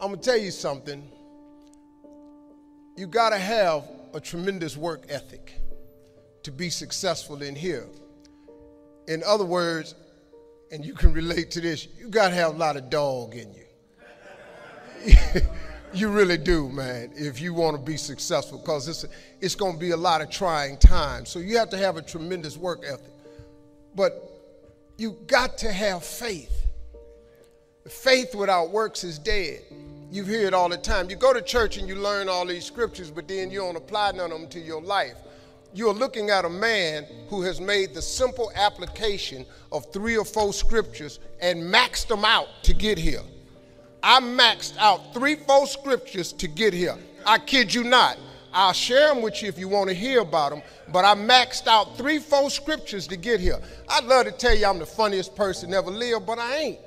I'm going to tell you something. You got to have a tremendous work ethic to be successful in here. In other words, and you can relate to this, you got to have a lot of dog in you. You really do, man, if you want to be successful, because it's going to be a lot of trying times. So you have to have a tremendous work ethic. But you got to have faith. Faith without works is dead. You hear it all the time. You go to church and you learn all these scriptures, but then you don't apply none of them to your life. You're looking at a man who has made the simple application of 3 or 4 scriptures and maxed them out to get here. I maxed out 3 or 4 scriptures to get here. I kid you not. I'll share them with you if you want to hear about them, but I maxed out 3 or 4 scriptures to get here. I'd love to tell you I'm the funniest person ever lived, but I ain't.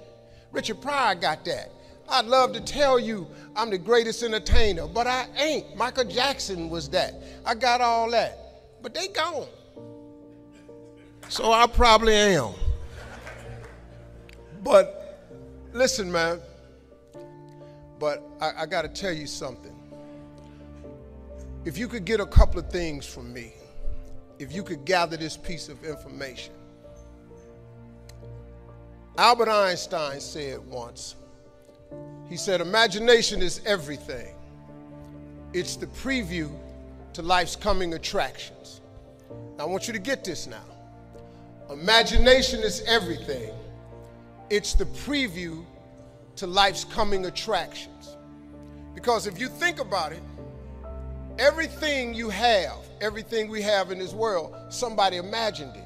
Richard Pryor got that. I'd love to tell you I'm the greatest entertainer, but I ain't. Michael Jackson was that. I got all that, but they gone. So I probably am. But listen, man, but I got to tell you something. If you could get a couple of things from me, if you could gather this piece of information. Albert Einstein said once, he said, imagination is everything. It's the preview to life's coming attractions. Now, I want you to get this now. Imagination is everything. It's the preview to life's coming attractions. Because if you think about it, everything you have, everything we have in this world, somebody imagined it.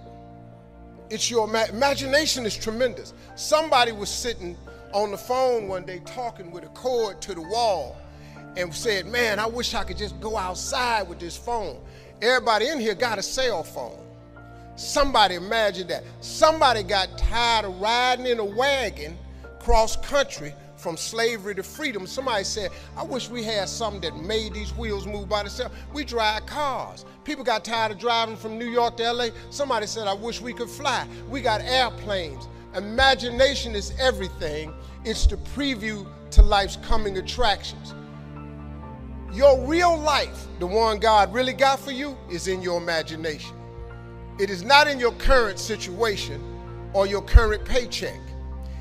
It's your imagination is tremendous. Somebody was sitting on the phone one day talking with a cord to the wall and said, man, I wish I could just go outside with this phone. Everybody in here got a cell phone. Somebody imagined that. Somebody got tired of riding in a wagon cross country from slavery to freedom. Somebody said, I wish we had something that made these wheels move by themselves. We drive cars. People got tired of driving from New York to LA. Somebody said, I wish we could fly. We got airplanes. Imagination is everything. It's the preview to life's coming attractions. Your real life, the one God really got for you, is in your imagination. It is not in your current situation or your current paycheck.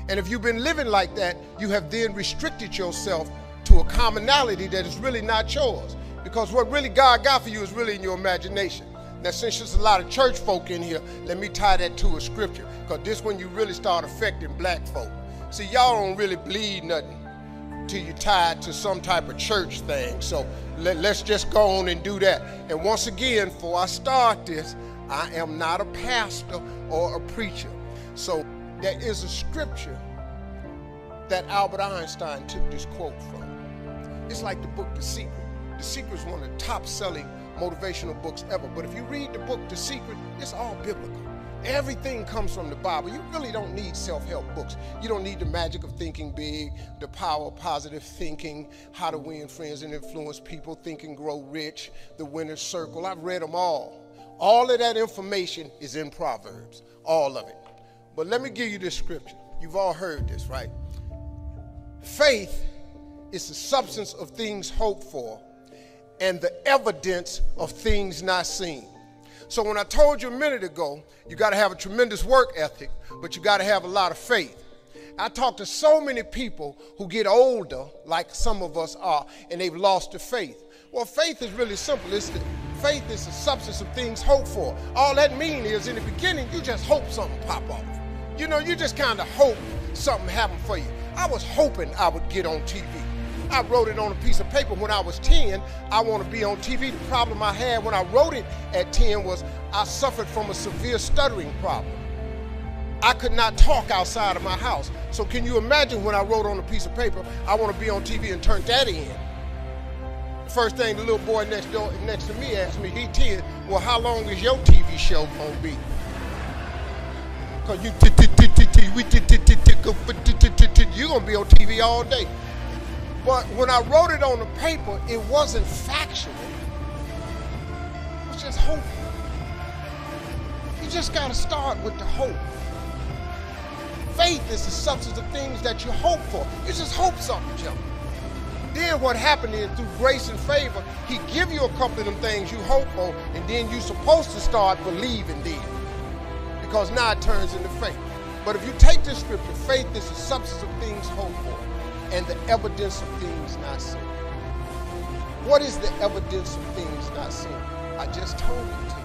And if you've been living like that, you have then restricted yourself to a commonality that is really not yours. Because what really God got for you is really in your imagination. Now, since there's a lot of church folk in here, let me tie that to a scripture, because this one you really start affecting black folk. See, y'all don't really bleed nothing till you tied to some type of church thing. So let's just go on and do that. And once again, before I start this, I am not a pastor or a preacher. So there is a scripture that Albert Einstein took this quote from. It's like the book The Secret. The Secret is one of the top-selling motivational books ever. But if you read the book The Secret, it's all biblical. Everything comes from the Bible. You really don't need self-help books. You don't need the magic of thinking big, the power of positive thinking, how to win friends and influence people, Think and Grow Rich, the Winner's Circle. I've read them all. All of that information is in Proverbs, all of it. But let me give you this scripture. You've all heard this, right? Faith is the substance of things hoped for and the evidence of things not seen. So when I told you a minute ago, you got to have a tremendous work ethic, but you got to have a lot of faith. I talk to so many people who get older, like some of us are, and they've lost their faith. Well, faith is really simple. Faith is the substance of things hoped for. All that means is in the beginning, you just hope something pop off. You know, you just kind of hope something happened for you. I was hoping I would get on TV. I wrote it on a piece of paper when I was 10. I want to be on TV. The problem I had when I wrote it at 10 was I suffered from a severe stuttering problem. I could not talk outside of my house. So can you imagine when I wrote on a piece of paper, I want to be on TV and turned that in? The first thing the little boy next to me asked me, he 10, well, how long is your TV show going to be? Because you're going to be on TV all day. But when I wrote it on the paper, it wasn't factual. It was just hope. You just got to start with the hope. Faith is the substance of things that you hope for. You just hope something, Joe. then what happened is, through grace and favor, he give you a couple of them things you hope for, and then you're supposed to start believing then. Because now it turns into faith. But if you take this scripture, faith is the substance of things hoped for and the evidence of things not seen. What is the evidence of things not seen? I just told it to you.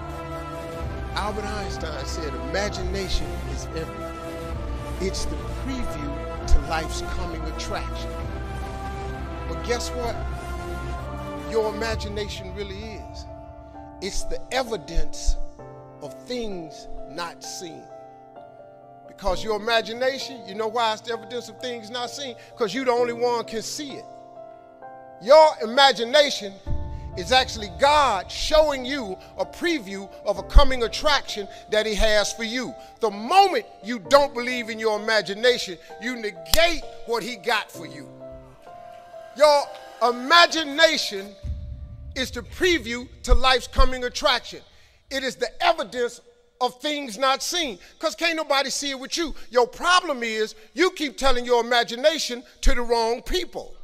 Albert Einstein said, imagination is everything. It's the preview to life's coming attraction. But guess what? Your imagination really is. It's the evidence of things not seen. Because your imagination, you know why it's the evidence of things not seen? Because you're the only one can see it. Your imagination is actually God showing you a preview of a coming attraction that he has for you. The moment you don't believe in your imagination, you negate what he got for you. Your imagination is the preview to life's coming attraction. It is the evidence of things not seen, because can't nobody see it with you. Your problem is you keep telling your imagination to the wrong people.